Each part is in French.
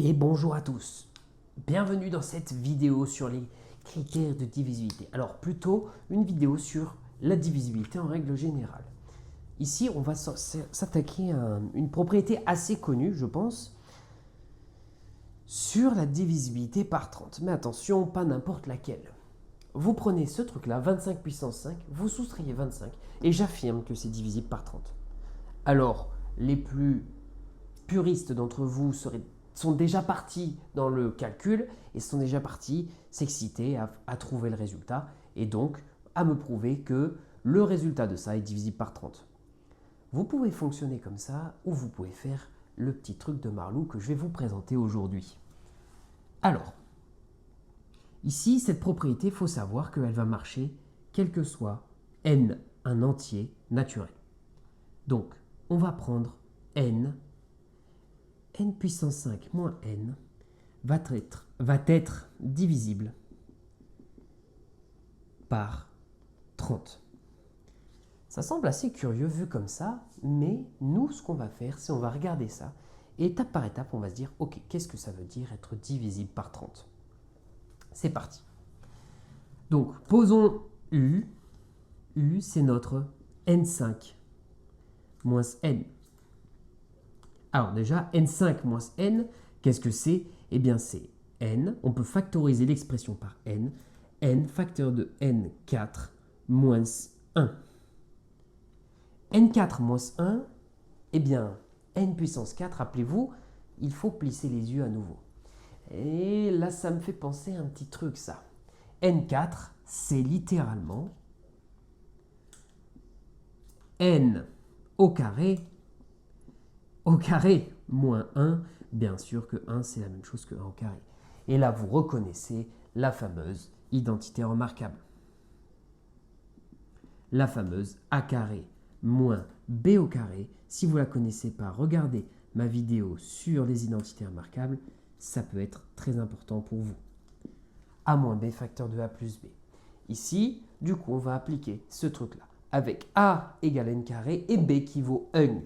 Et bonjour à tous, bienvenue dans cette vidéo sur les critères de divisibilité. Alors plutôt une vidéo sur la divisibilité en règle générale. Ici on va s'attaquer à une propriété assez connue je pense, sur la divisibilité par 30. Mais attention, pas n'importe laquelle. Vous prenez ce truc là, 25 puissance 5, vous soustrayez 25 et j'affirme que c'est divisible par 30. Alors les plus puristes d'entre vous sont déjà partis dans le calcul et sont déjà partis s'exciter à trouver le résultat et donc à me prouver que le résultat de ça est divisible par 30. Vous pouvez fonctionner comme ça ou vous pouvez faire le petit truc de Marlou que je vais vous présenter aujourd'hui. Alors, ici, cette propriété, il faut savoir qu'elle va marcher quel que soit n un entier naturel. Donc, on va prendre n puissance 5 moins n va être divisible par 30. Ça semble assez curieux vu comme ça, mais nous, ce qu'on va faire, c'est on va regarder ça, et étape par étape, on va se dire, ok, qu'est-ce que ça veut dire être divisible par 30? C'est parti. Donc, posons U. U, c'est notre n5 moins n. Alors déjà, n5 moins n, qu'est-ce que c'est? Eh bien, c'est n. On peut factoriser l'expression par n. N facteur de n4 moins 1. n4 moins 1, eh bien, n puissance 4, rappelez-vous, il faut plisser les yeux à nouveau. Et là, ça me fait penser à un petit truc, ça. n4, c'est littéralement n au carré moins 1. Bien sûr que 1, c'est la même chose que 1 au carré. Et là, vous reconnaissez la fameuse identité remarquable. La fameuse a carré moins b au carré. Si vous ne la connaissez pas, regardez ma vidéo sur les identités remarquables. Ça peut être très important pour vous. A moins b facteur de a plus b. Ici, du coup, on va appliquer ce truc-là avec a égale n carré et b qui vaut 1.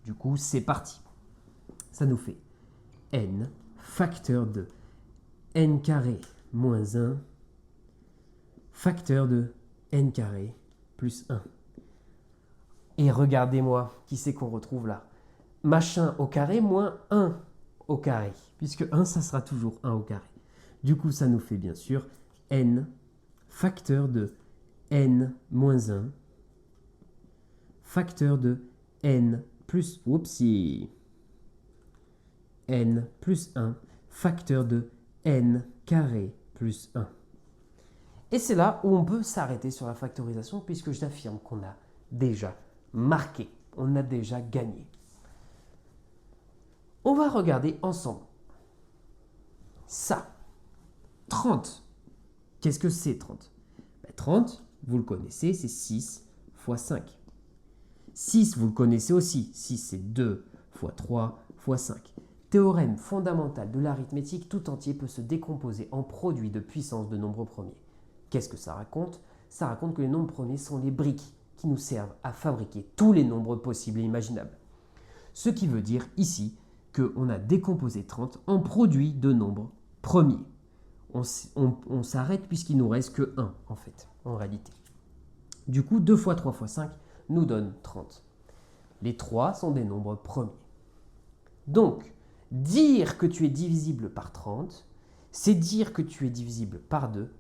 Du coup, c'est parti. Ça nous fait n facteur de n carré moins 1 facteur de n carré plus 1. Et regardez-moi, qui c'est qu'on retrouve là? Machin au carré moins 1 au carré, puisque 1, ça sera toujours 1 au carré. Du coup, ça nous fait bien sûr n facteur de n moins 1 facteur de n plus, n plus 1 facteur de n carré plus 1. Et c'est là où on peut s'arrêter sur la factorisation puisque je t'affirme qu'on a déjà marqué, on a déjà gagné. On va regarder ensemble. Ça, 30. Qu'est-ce que c'est 30? 30, vous le connaissez, c'est 6 fois 5. 6, vous le connaissez aussi. 6, c'est 2 fois 3 fois 5. Théorème fondamental de l'arithmétique, tout entier peut se décomposer en produit de puissance de nombres premiers. Qu'est-ce que ça raconte? Ça raconte que les nombres premiers sont les briques qui nous servent à fabriquer tous les nombres possibles et imaginables. Ce qui veut dire ici qu'on a décomposé 30 en produit de nombres premiers. On s'arrête puisqu'il ne nous reste que 1 en fait, en réalité. Du coup, 2 fois 3 fois 5 nous donne 30. Les 3 sont des nombres premiers. Donc, dire que tu es divisible par 30, c'est dire que tu es divisible par 2,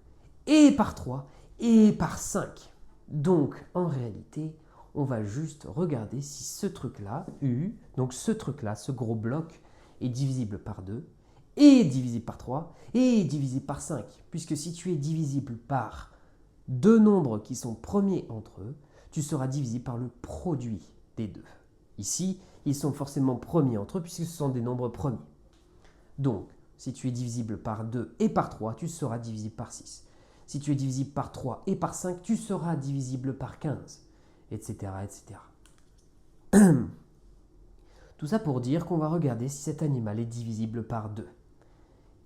et par 3, et par 5. Donc, en réalité, on va juste regarder si ce truc-là, U, donc ce truc-là, ce gros bloc, est divisible par 2, et divisible par 3, et divisible par 5. Puisque si tu es divisible par deux nombres qui sont premiers entre eux, tu seras divisible par le produit des deux. Ici, ils sont forcément premiers entre eux puisque ce sont des nombres premiers. Donc, si tu es divisible par 2 et par 3, tu seras divisible par 6. Si tu es divisible par 3 et par 5, tu seras divisible par 15, etc. etc. Tout ça pour dire qu'on va regarder si cet animal est divisible par 2.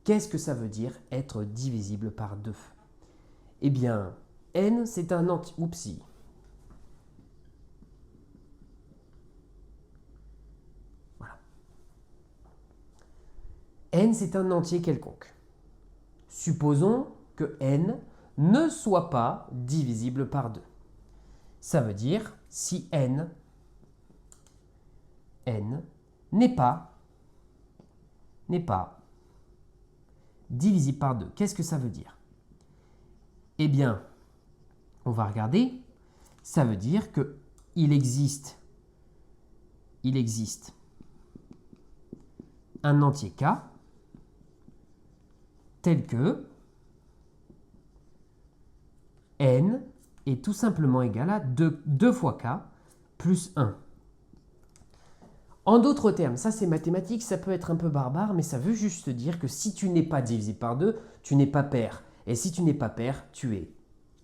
Qu'est-ce que ça veut dire être divisible par 2? Eh bien, n, c'est un entier. Oupsie. Voilà. n, c'est un entier quelconque. Supposons que n ne soit pas divisible par 2. Ça veut dire si n n'est pas divisible par 2. Qu'est-ce que ça veut dire? Eh bien, on va regarder. Ça veut dire qu'il existe un entier k tel que n est tout simplement égal à 2 fois k plus 1. En d'autres termes, ça c'est mathématique, ça peut être un peu barbare, mais ça veut juste dire que si tu n'es pas divisible par 2, tu n'es pas pair. Et si tu n'es pas pair, tu es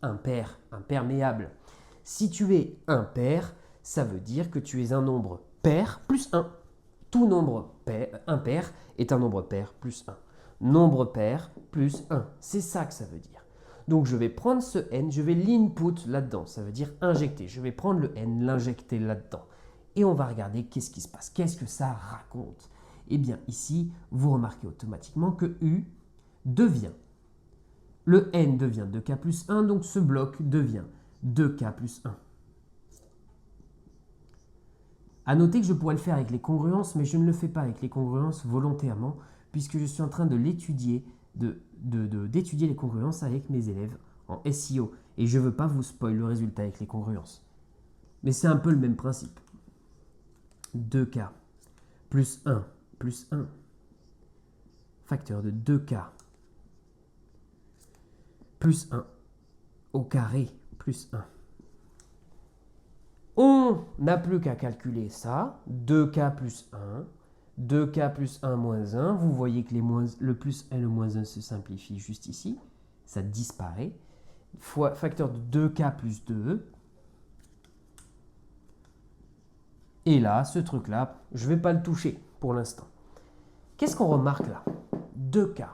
impair, imperméable. Si tu es impair, ça veut dire que tu es un nombre pair plus 1. Tout nombre impair est un nombre pair plus 1. Nombre pair plus 1. C'est ça que ça veut dire. Donc je vais prendre ce n, je vais l'input là-dedans, ça veut dire injecter. Je vais prendre le n, l'injecter là-dedans. Et on va regarder qu'est-ce qui se passe, qu'est-ce que ça raconte. Eh bien ici, vous remarquez automatiquement que U devient, le n devient 2k plus 1, donc ce bloc devient 2k plus 1. A noter que je pourrais le faire avec les congruences, mais je ne le fais pas avec les congruences volontairement, puisque je suis en train de l'étudier, d'étudier les congruences avec mes élèves en SEO. Et je ne veux pas vous spoiler le résultat avec les congruences. Mais c'est un peu le même principe. 2k plus 1 plus 1, facteur de 2k plus 1 au carré plus 1. On n'a plus qu'à calculer ça, 2k plus 1, 2k plus 1 moins 1, vous voyez que le plus et le moins 1 se simplifient juste ici, ça disparaît, fois facteur de 2k plus 2, et là, ce truc-là, je ne vais pas le toucher pour l'instant. Qu'est-ce qu'on remarque là? 2k.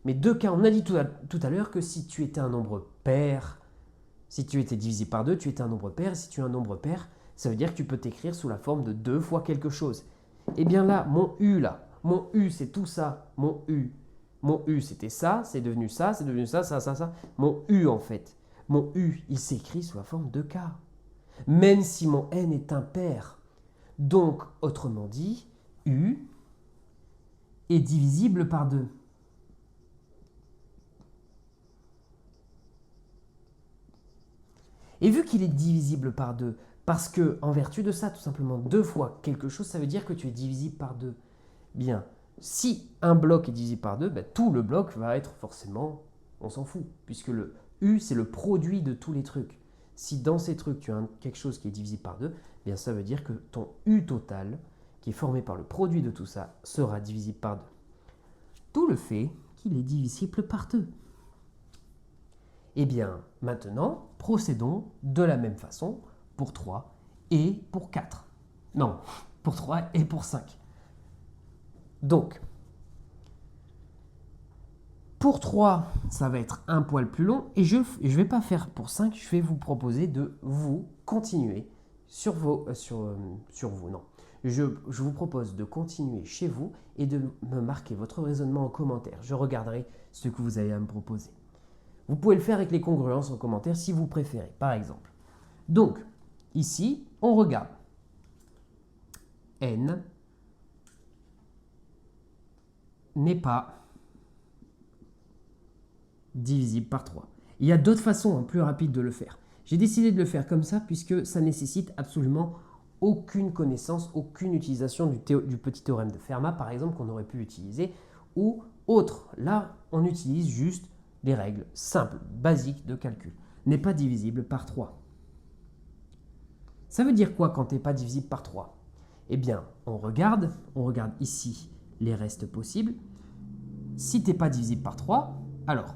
Mais 2k, on a dit tout à l'heure que si tu étais un nombre pair, si tu étais divisé par 2, tu étais un nombre pair. Et si tu es un nombre pair, ça veut dire que tu peux t'écrire sous la forme de 2 fois quelque chose. Eh bien là, mon U c'est tout ça, mon U c'était ça, c'est devenu ça, c'est devenu ça, ça, ça, ça. Mon U en fait, mon U, il s'écrit sous la forme de k. Même si mon n est impair. Donc, autrement dit, U est divisible par 2. Et vu qu'il est divisible par 2, parce que, en vertu de ça, tout simplement, 2 fois quelque chose, ça veut dire que tu es divisible par 2. Bien, si un bloc est divisible par 2, ben, tout le bloc va être forcément, on s'en fout, puisque le U, c'est le produit de tous les trucs. Si dans ces trucs, tu as quelque chose qui est divisible par 2, bien ça veut dire que ton U total, qui est formé par le produit de tout ça, sera divisible par 2. D'où le fait qu'il est divisible par 2. Eh bien, maintenant, procédons de la même façon pour 3 et pour 4. Non, pour 3 et pour 5. Donc, pour 3, ça va être un poil plus long et je ne vais pas faire pour 5, je vais vous proposer de vous continuer sur vous, non. Je vous propose de continuer chez vous et de me marquer votre raisonnement en commentaire. Je regarderai ce que vous avez à me proposer. Vous pouvez le faire avec les congruences en commentaire si vous préférez, par exemple. Donc, ici, on regarde. N n'est pas divisible par 3. Il y a d'autres façons plus rapides de le faire. J'ai décidé de le faire comme ça puisque ça nécessite absolument aucune connaissance, aucune utilisation du petit théorème de Fermat, par exemple, qu'on aurait pu utiliser, ou autre. Là, on utilise juste les règles simples, basiques de calcul. N'est pas divisible par 3. Ça veut dire quoi quand tu n'es pas divisible par 3? Eh bien, on regarde ici les restes possibles. Si tu n'es pas divisible par 3, alors,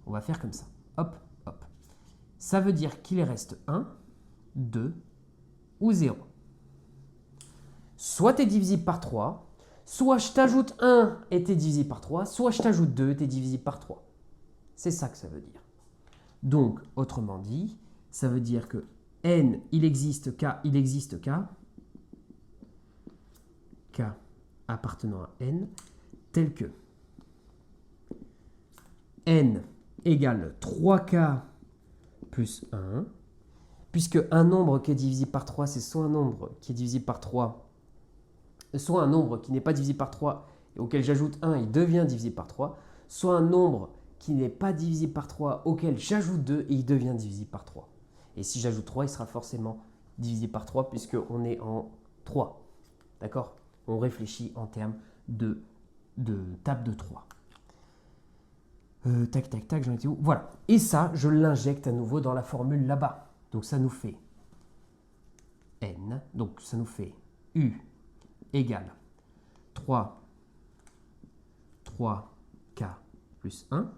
on va faire comme ça. Hop, hop. Ça veut dire qu'il reste 1, 2 ou 0. Soit tu es divisible par 3, soit je t'ajoute 1 et tu es divisible par 3, soit je t'ajoute 2 et tu es divisible par 3. C'est ça que ça veut dire. Donc, autrement dit, ça veut dire que n, il existe k, appartenant à n, tel que n égale 3k plus 1, puisque un nombre qui est divisible par 3, c'est soit un nombre qui est divisible par 3, soit un nombre qui n'est pas divisible par 3 et auquel j'ajoute 1, il devient divisible par 3, soit un nombre qui n'est pas divisible par 3 auquel j'ajoute 2 et il devient divisible par 3. Et si j'ajoute 3, il sera forcément divisé par 3 puisqu'on est en 3. D'accord? On réfléchit en termes de table de 3. Tac, tac, tac, j'en étais où? Voilà. Et ça, je l'injecte à nouveau dans la formule là-bas. Donc ça nous fait n, donc ça nous fait u égale 3k plus 1.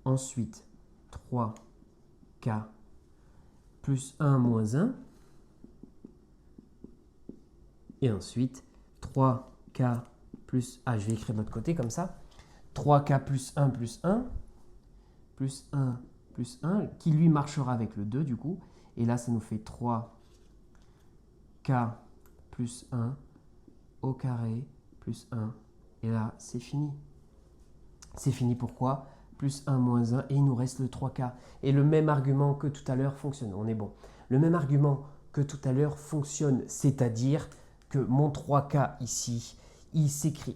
Ensuite, 3k plus 1 moins 1. Et ensuite, 3k plus... Ah, je vais écrire de l'autre côté comme ça. 3k plus 1 plus 1, plus 1 plus 1, qui lui marchera avec le 2 du coup. Et là, ça nous fait 3k plus 1 au carré plus 1. Et là, c'est fini. C'est fini pourquoi? Plus 1 moins 1 et il nous reste le 3k. Et le même argument que tout à l'heure fonctionne. On est bon. Le même argument que tout à l'heure fonctionne, c'est-à-dire que mon 3k ici,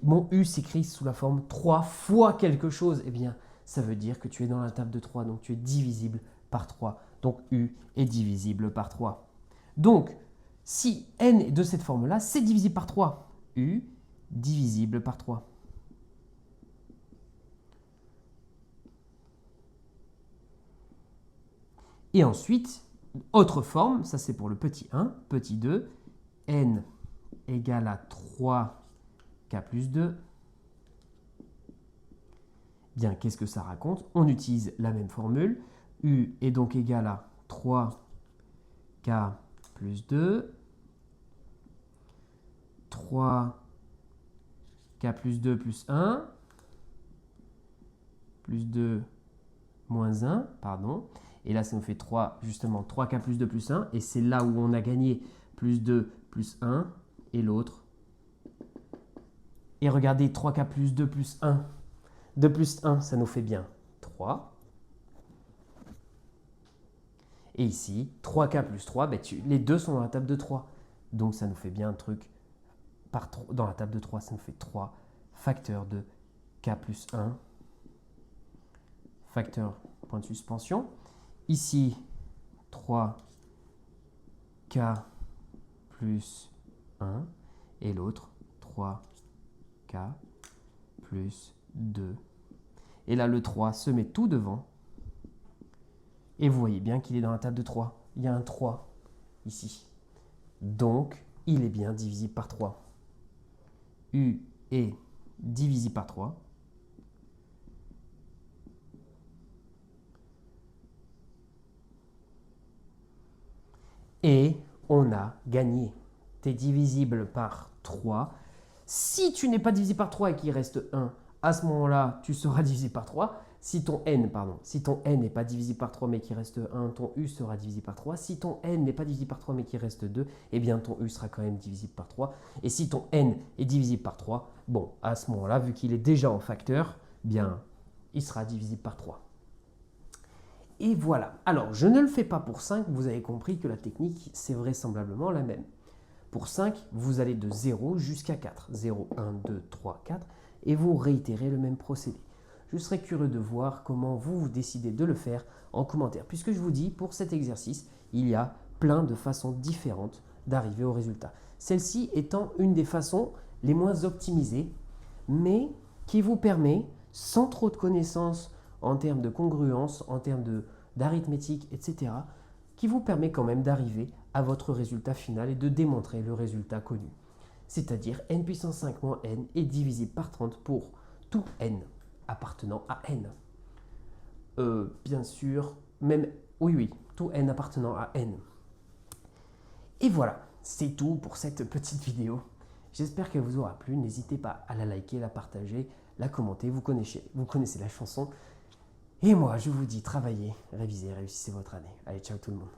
mon u s'écrit sous la forme 3 fois quelque chose. Eh bien, ça veut dire que tu es dans la table de 3, donc tu es divisible par 3. Donc u est divisible par 3. Donc, si n est de cette forme-là, c'est divisible par 3. U divisible par 3. Et ensuite, autre forme, ça c'est pour le petit 1, petit 2, n égale à 3k plus 2. Bien, qu'est-ce que ça raconte? On utilise la même formule. U est donc égal à 3k plus 2. 3k plus 2 plus 1. Plus 2 moins 1, pardon. Et là, ça nous fait 3, justement, 3k plus 2 plus 1. Et c'est là où on a gagné plus 2 plus 1 et l'autre. Et regardez, 3k plus 2 plus 1. 2 plus 1, ça nous fait bien 3. Et ici, 3k plus 3, ben les deux sont dans la table de 3. Donc ça nous fait bien un truc dans la table de 3. Ça nous fait 3 facteurs de k plus 1. Facteur point de suspension. Ici, 3k plus 1. Et l'autre, 3k plus 2. Et là, le 3 se met tout devant. Et vous voyez bien qu'il est dans la table de 3. Il y a un 3 ici. Donc, il est bien divisible par 3. U est divisible par 3. Et on a gagné. Tu es divisible par 3. Si tu n'es pas divisible par 3 et qu'il reste 1, à ce moment-là, tu seras divisé par 3. Si ton n n'est pas divisé par 3 mais qu'il reste 1, ton u sera divisé par 3. Si ton n n'est pas divisé par 3 mais qu'il reste 2, eh bien ton u sera quand même divisible par 3. Et si ton n est divisible par 3, bon, à ce moment-là, vu qu'il est déjà en facteur, bien, il sera divisible par 3. Et voilà. Alors, je ne le fais pas pour 5, vous avez compris que la technique, c'est vraisemblablement la même. Pour 5, vous allez de 0 jusqu'à 4. 0, 1, 2, 3, 4. Et vous réitérez le même procédé. Je serais curieux de voir comment vous décidez de le faire en commentaire. Puisque je vous dis, pour cet exercice, il y a plein de façons différentes d'arriver au résultat. Celle-ci étant une des façons les moins optimisées, mais qui vous permet, sans trop de connaissances en termes de congruence, en termes d'arithmétique, etc., qui vous permet quand même d'arriver à votre résultat final et de démontrer le résultat connu. C'est-à-dire n puissance 5 moins n est divisible par 30 pour tout n appartenant à n. Bien sûr, même, oui, tout n appartenant à n. Et voilà, c'est tout pour cette petite vidéo. J'espère qu'elle vous aura plu. N'hésitez pas à la liker, la partager, la commenter. Vous connaissez la chanson. Et moi, je vous dis, travaillez, révisez, réussissez votre année. Allez, ciao tout le monde.